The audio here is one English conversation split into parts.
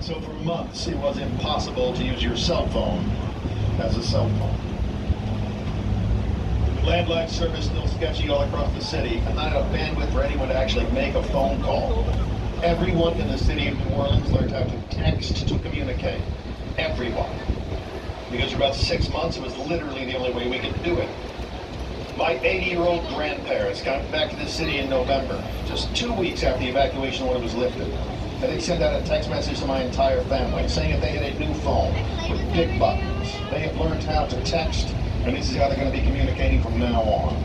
So for months, it was impossible to use your cell phone as a cell phone. The landline service still sketchy all across the city, and not enough bandwidth for anyone to actually make a phone call. Everyone in the city of New Orleans learned how to text to communicate. Everyone. Because for about 6 months, it was literally the only way we could do it. My 80-year-old grandparents got back to the city in November, just 2 weeks after the evacuation order was lifted. And they sent out a text message to my entire family saying that they had a new phone with big buttons. They had learned how to text, and this is how they're going to be communicating from now on.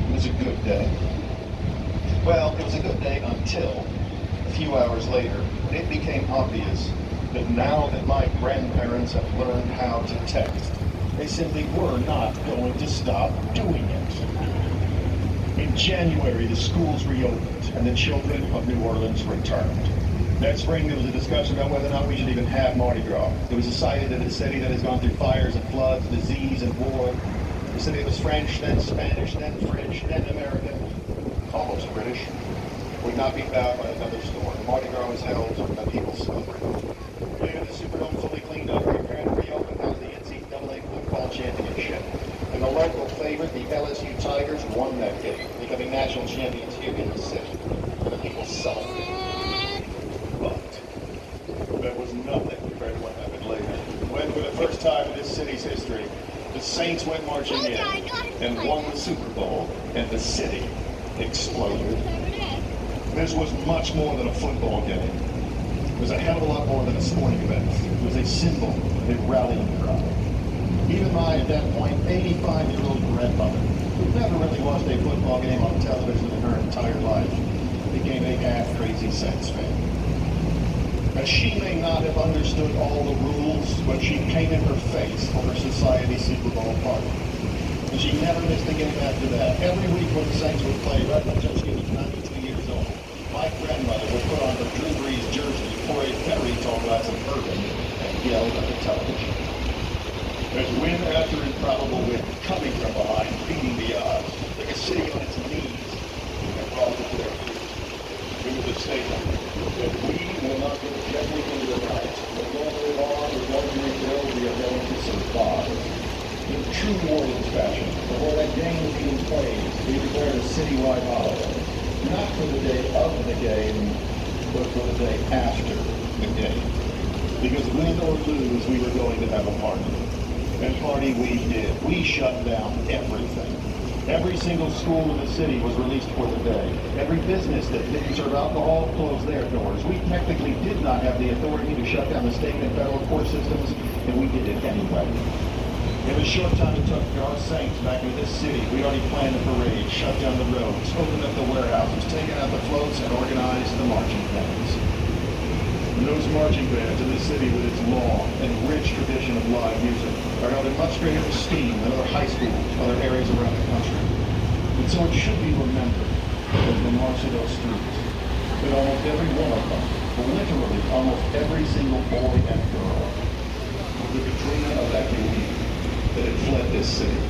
It was a good day. Well, it was a good day until a few hours later, it became obvious that now that my grandparents have learned how to text, they simply were not going to stop doing it. In January, the schools reopened, and the children of New Orleans returned. That spring, there was a discussion about whether or not we should even have Mardi Gras. It was decided that a city that has gone through fires and floods, disease and war, a city that was French, then Spanish, then French, then American, almost British, would not be bowed by another storm. Mardi Gras was held, and people celebrated. Later, the Superdome fully cleaned up, prepared to reopen as the NCAA football championship. And the local favorite, the LSU Tigers, won that game, becoming national champions here in the city. And the people celebrated. But there was nothing compared to what happened later. When, for the first time in this city's history, the Saints went marching in and won the Super Bowl, and the city exploded. This was much more than a football game. It was a hell of a lot more than a sporting event. It was a symbol, a rallying cry. Even my, at that point, 85-year-old grandmother, who never really watched a football game on television in her entire life, became a half-crazy Saints fan. And she may not have understood all the rules, but she painted her face for her society's Super Bowl party. And she never missed a game after that. Every week when the Saints would play, right until she was 92 years old, my grandmother would put on her Drew Brees jersey, pour a very tall glass of bourbon, and yell at the television. There's win after improbable win, coming from behind, beating the odds, like a city on its knees, and brought it to their feet. It was a statement that we will not go gently into the night. We're going to live on, we're going to rebuild, we are going to survive. In true New Orleans fashion, before that game was being played, we declared a citywide holiday. Not for the day of the game, but for the day after the game. Because win or lose, we were going to have a party. And party we did. We shut down everything. Every single school in the city was released for the day. Every business that didn't serve alcohol closed their doors. We technically did not have the authority to shut down the state and federal court systems, and we did it anyway. In the short time it took to get our Saints back into this city, we already planned the parade, shut down the roads, opened up the warehouses, taken out the floats, and organized the marching bands. And those marching bands in this city with its long and rich tradition of live music are held in much greater esteem than other high schools, other areas around the country. And so it should be remembered as we march through those streets that almost every one of them, literally almost every single boy and girl, was the Katrina evacuee that had fled this city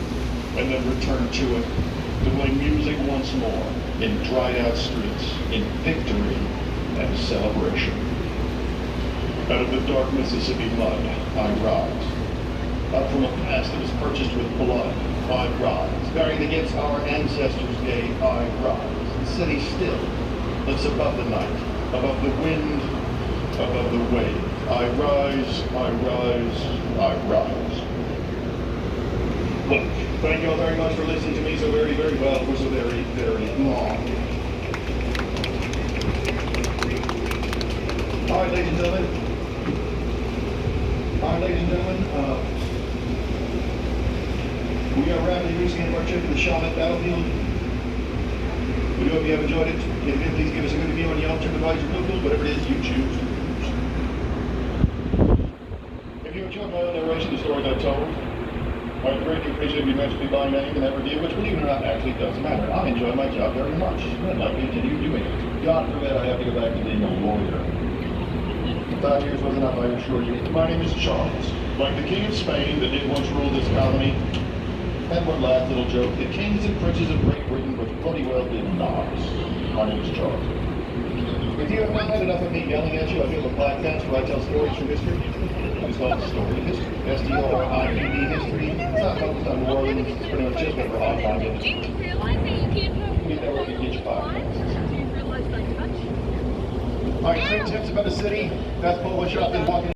and then returned to it to play music once more in dried out streets, in victory and celebration. Out of the dark Mississippi mud, I rise. Up from a past that was purchased with blood, I rise. Bearing the gifts our ancestors gave, I rise. The city still lifts above the night, above the wind, above the wave. I rise, I rise, I rise. Look, thank you all very much for listening to me so very, very well for so very, very long. All right, ladies and gentlemen. We are rapidly reaching the end of our trip to the Charlotte battlefield. We hope you have enjoyed it. If you did, please give us a good review on Yelp, TripAdvisor, Google, whatever it is you choose. If you enjoyed my own narration of the stories I told, I'd greatly appreciate if you mentioned me by name in that review, which, believe it or not, actually does matter. I enjoy my job very much. I'd like to continue doing it. God forbid I have to go back to being a lawyer. 5 years was enough, I assure you. My name is Charles. Like the King of Spain that did once rule this colony, and one last little joke, the kings and princes of Great Britain, which bloody well did not. My name is Charles. If you have not had enough of me yelling at you, I do have a podcast where I tell stories from history. It's called Story of History. STORIPD history. It's not focused on New Orleans. It's pretty much just what we're on about. You get that where you get your podcast. All right, quick tips about the city. Best polo shop in walking.